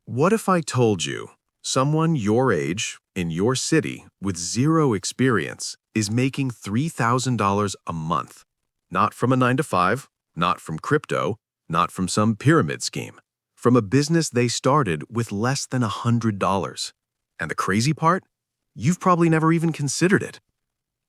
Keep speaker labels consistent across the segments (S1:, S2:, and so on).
S1: What if I told you someone your age, in your city, with zero experience, is making $3,000 a month? Not from a 9 to 5, not from crypto, not from some pyramid scheme. From a business they started with less than $100. And the crazy part? You've probably never even considered it.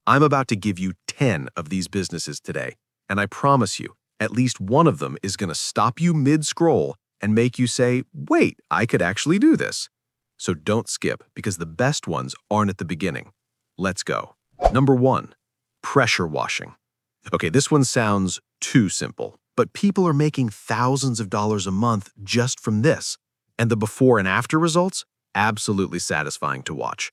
S1: I'm about to give you 10 of these businesses today, and I promise you, at least one of them is going to stop you mid-scroll and make you say, wait, I could actually do this. So don't skip, because the best ones aren't at the beginning. Let's go. Number 1, pressure washing. Okay, this one sounds too simple, but people are making thousands of dollars a month just from this. And the before and after results? Absolutely satisfying to watch.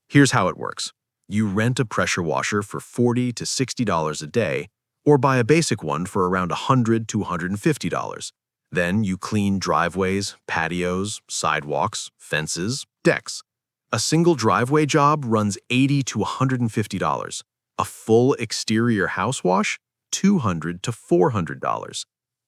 S1: Here's how it works. You rent a pressure washer for $40 to $60 a day, or buy a basic one for around $100 to $150. Then you clean driveways, patios, sidewalks, fences, decks. A single driveway job runs $80 to $150. A full exterior house wash? $200 to $400.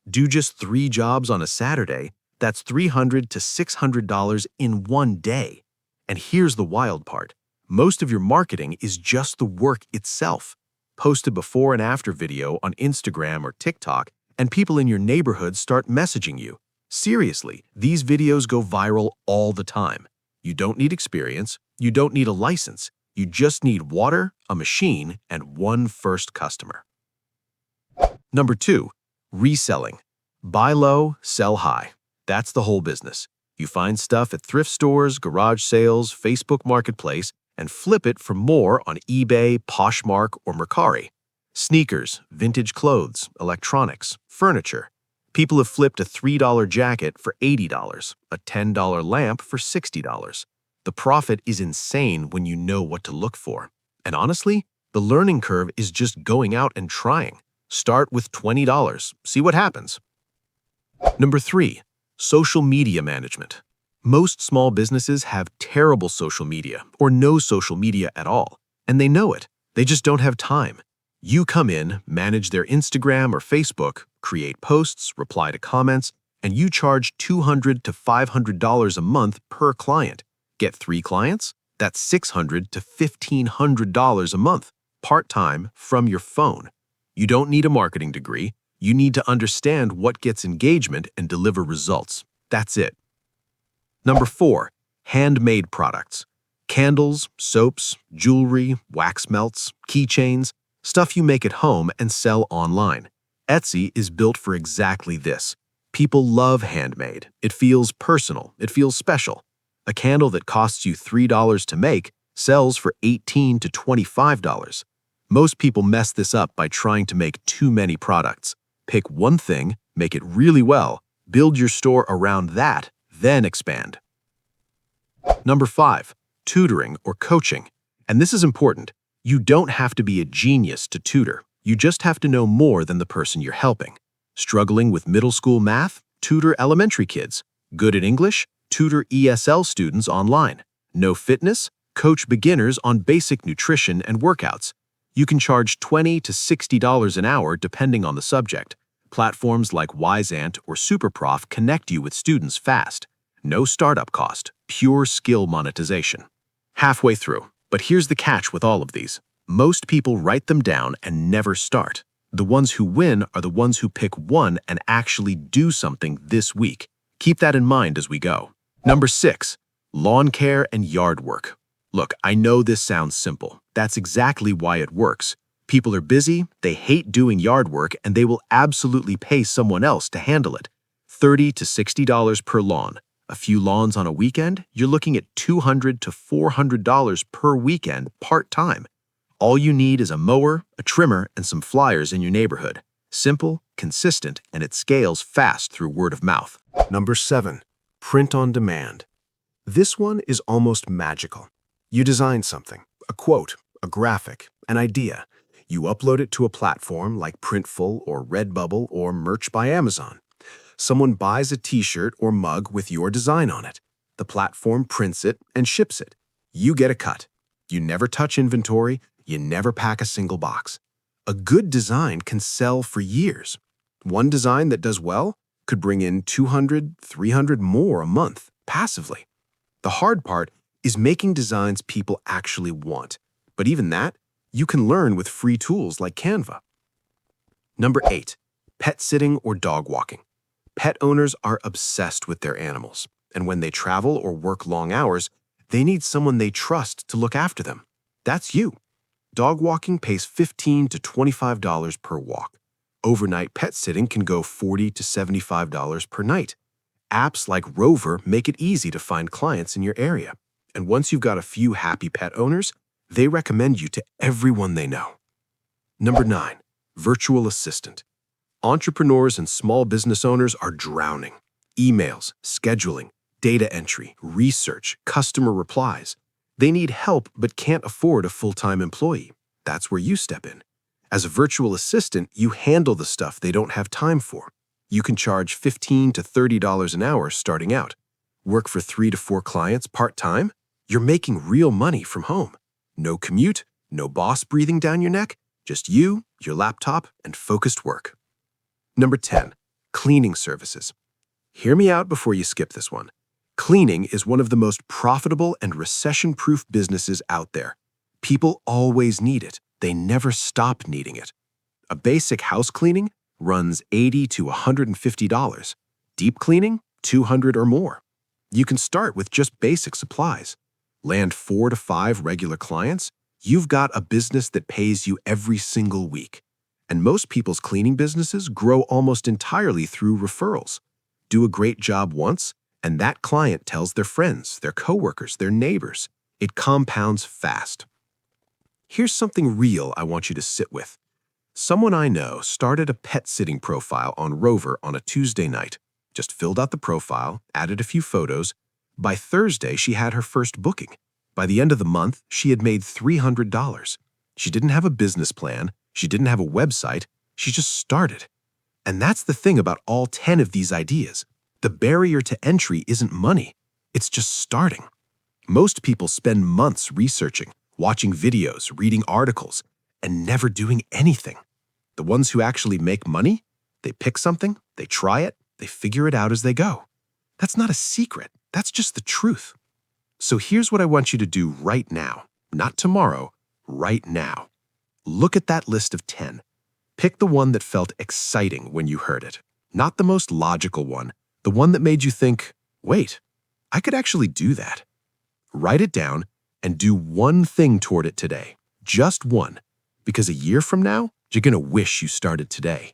S1: Do just 3 jobs on a Saturday, that's $300 to $600 in one day. And here's the wild part. Most of your marketing is just the work itself. Post a before and after video on Instagram or TikTok, and people in your neighborhood start messaging you. Seriously, these videos go viral all the time. You don't need experience, you don't need a license, you just need water, a machine, and one first customer. Number 2, reselling. Buy low, sell high. That's the whole business. You find stuff at thrift stores, garage sales, Facebook Marketplace, and flip it for more on eBay, Poshmark, or Mercari. Sneakers, vintage clothes, electronics, furniture. People have flipped a $3 jacket for $80, a $10 lamp for $60. The profit is insane when you know what to look for. And honestly, the learning curve is just going out and trying. Start with $20. See what happens. Number 3, social media management. Most small businesses have terrible social media or no social media at all, and they know it. They just don't have time. You come in, manage their Instagram or Facebook, create posts, reply to comments, and you charge $200 to $500 a month per client. Get 3 clients? That's $600 to $1,500 a month, part-time, from your phone. You don't need a marketing degree. You need to understand what gets engagement and deliver results. That's it. Number 4, handmade products. Candles, soaps, jewelry, wax melts, keychains, stuff you make at home and sell online. Etsy is built for exactly this. People love handmade. It feels personal. It feels special. A candle that costs you $3 to make sells for $18 to $25. Most people mess this up by trying to make too many products. Pick one thing, make it really well, build your store around that, then expand. Number 5, tutoring or coaching. And this is important. You don't have to be a genius to tutor. You just have to know more than the person you're helping. Struggling with middle school math? Tutor elementary kids. Good at English? Tutor ESL students online. No fitness? Coach beginners on basic nutrition and workouts. You can charge $20 to $60 an hour depending on the subject. Platforms like Wyzant or SuperProf connect you with students fast. No startup cost, pure skill monetization. Halfway through, but here's the catch with all of these. Most people write them down and never start. The ones who win are the ones who pick one and actually do something this week. Keep that in mind as we go. Number 6, lawn care and yard work. Look, I know this sounds simple. That's exactly why it works. People are busy, they hate doing yard work, and they will absolutely pay someone else to handle it. $30 to $60 per lawn. A few lawns on a weekend, you're looking at $200 to $400 per weekend part-time. All you need is a mower, a trimmer, and some flyers in your neighborhood. Simple, consistent, and it scales fast through word of mouth. Number 7, print on demand. This one is almost magical. You design something, a quote, a graphic, an idea. You upload it to a platform like Printful or Redbubble or Merch by Amazon. Someone buys a t-shirt or mug with your design on it. The platform prints it and ships it. You get a cut. You never touch inventory. You never pack a single box. A good design can sell for years. One design that does well could bring in $200, $300 more a month. passively. The hard part is making designs people actually want. But even that, you can learn with free tools like Canva. Number 8, pet sitting or dog walking. Pet owners are obsessed with their animals, and when they travel or work long hours, they need someone they trust to look after them. That's you. Dog walking pays $15 to $25 per walk. Overnight pet sitting can go $40 to $75 per night. Apps like Rover make it easy to find clients in your area. And once you've got a few happy pet owners, they recommend you to everyone they know. Number 9, virtual assistant. Entrepreneurs and small business owners are drowning. Emails, scheduling, data entry, research, customer replies. They need help but can't afford a full-time employee. That's where you step in. As a virtual assistant, you handle the stuff they don't have time for. You can charge $15 to $30 an hour starting out. Work for 3 to 4 clients part-time? You're making real money from home. No commute, no boss breathing down your neck, just you, your laptop, and focused work. Number 10, cleaning services. Hear me out before you skip this one. Cleaning is one of the most profitable and recession-proof businesses out there. People always need it. They never stop needing it. A basic house cleaning runs $80 to $150. Deep cleaning, $200 or more. You can start with just basic supplies. Land 4 to 5 regular clients, you've got a business that pays you every single week. And most people's cleaning businesses grow almost entirely through referrals. Do a great job once, and that client tells their friends, their coworkers, their neighbors. It compounds fast. Here's something real I want you to sit with. Someone I know started a pet sitting profile on Rover on a Tuesday night. Just filled out the profile, added a few photos. By Thursday, she had her first booking. By the end of the month, she had made $300. She didn't have a business plan. She didn't have a website. She just started. And that's the thing about all 10 of these ideas. The barrier to entry isn't money. It's just starting. Most people spend months researching, watching videos, reading articles, and never doing anything. The ones who actually make money, they pick something, they try it, they figure it out as they go. That's not a secret. That's just the truth. So here's what I want you to do right now, not tomorrow, right now. Look at that list of 10. Pick the one that felt exciting when you heard it, not the most logical one, the one that made you think, wait, I could actually do that. Write it down and do one thing toward it today, just one, because a year from now, you're going to wish you started today.